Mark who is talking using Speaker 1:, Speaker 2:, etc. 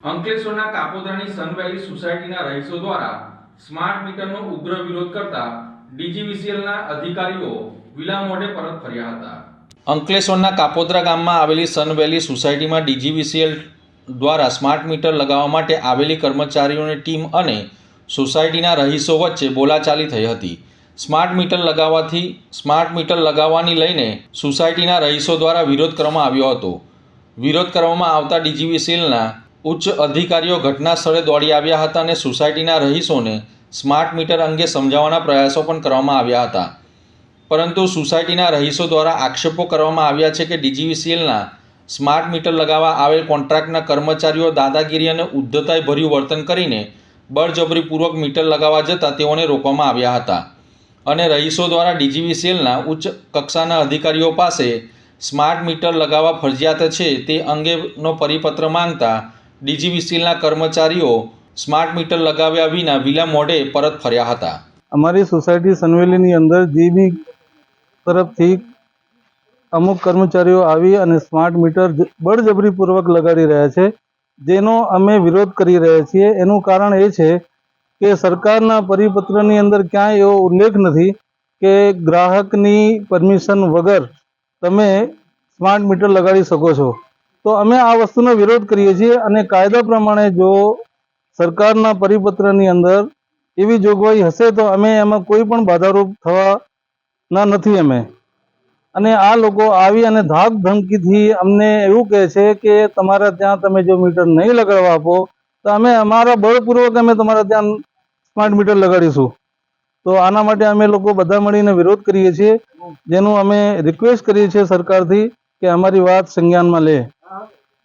Speaker 1: અંકલેશ્વરના કાપોદ્રાની સનવેલી સોસાયટીના રહીશો દ્વારા સ્માર્ટ મીટરનો ઉગ્ર વિરોધ કરતા ડીજીવીસીએલના અધિકારીઓ વિલા મોઢે પરત ફર્યા હતા। અંકલેશ્વરના કાપોદ્રા ગામમાં આવેલી સનવેલી સોસાયટીમાં ડીજીવીસીએલ દ્વારા સ્માર્ટ મીટર લગાવવા માટે આવેલી કર્મચારીઓની ટીમ અને સોસાયટીના રહીશો વચ્ચે બોલાચાલી થઈ હતી। સ્માર્ટ મીટર લગાવવાની લઈને સોસાયટીના રહીશો દ્વારા વિરોધ કરવામાં આવ્યો હતો। વિરોધ કરવામાં આવતા ડીજીવીસીએલના ઉચ્ચ અધિકારીઓ ઘટના સ્થળે દોડી આવ્યા હતા અને સોસાયટીના રહીશોને સ્માર્ટ મીટર અંગે સમજાવવાના પ્રયાસો પણ કરવામાં આવ્યા હતા, પરંતુ સોસાયટીના રહીશો દ્વારા આક્ષેપો કરવામાં આવ્યા છે કે ડીજીવીસીએલના સ્માર્ટ મીટર લગાવવા આવેલ કોન્ટ્રાક્ટના કર્મચારીઓ દાદાગીરી અને ઉદ્ધતાઈભર્યું વર્તન કરીને બળજબરીપૂર્વક મીટર લગાવવા જતાં તેઓને રોકવામાં આવ્યા હતા અને રહીશો દ્વારા ડીજીવીસીએલના ઉચ્ચ કક્ષાના અધિકારીઓ પાસે સ્માર્ટ મીટર લગાવવા ફરજિયાત છે તે અંગેનો પરિપત્ર માંગતા ડીજીવીસીએલના કર્મચારીઓ સ્માર્ટ મીટર લગાવ્યા વિના વિલા મોઢે પરત ફર્યા હતા।
Speaker 2: અમારી સોસાયટી સનવેલીની અંદર જીબી તરફથી અમુક કર્મચારીઓ આવી અને સ્માર્ટ મીટર બળજબરીપૂર્વક લગાડી રહ્યા છે, જેનો અમે વિરોધ કરી રહ્યા છીએ। એનું કારણ એ છે કે સરકારના પરિપત્રની અંદર ક્યાંય એવો ઉલ્લેખ નથી કે ગ્રાહકની પરમિશન વગર તમે સ્માર્ટ મીટર લગાડી શકો છો। તો અમે આ વસ્તુનો વિરોધ કરીએ છીએ અને કાયદા પ્રમાણે જો સરકારના પરિપત્રની અંદર એવી જોગવાઈ હશે તો અમે એમાં કોઈ પણ બાધારૂપ થવાના નથી અમે। અને આ લોકો આવી અને ધાક ધમકીથી અમને એવું કહે છે કે તમારા ત્યાં તમે જો મીટર નહીં લગાડવા આપો તો અમે અમારા બળપૂર્વક અમે તમારા ત્યાં સ્માર્ટ મીટર લગાડીશું। તો આના માટે અમે લોકો બધા મળીને વિરોધ કરીએ છીએ, જેનું અમે રિક્વેસ્ટ કરીએ છીએ સરકારથી કે અમારી વાત સંજ્ઞાનમાં લે।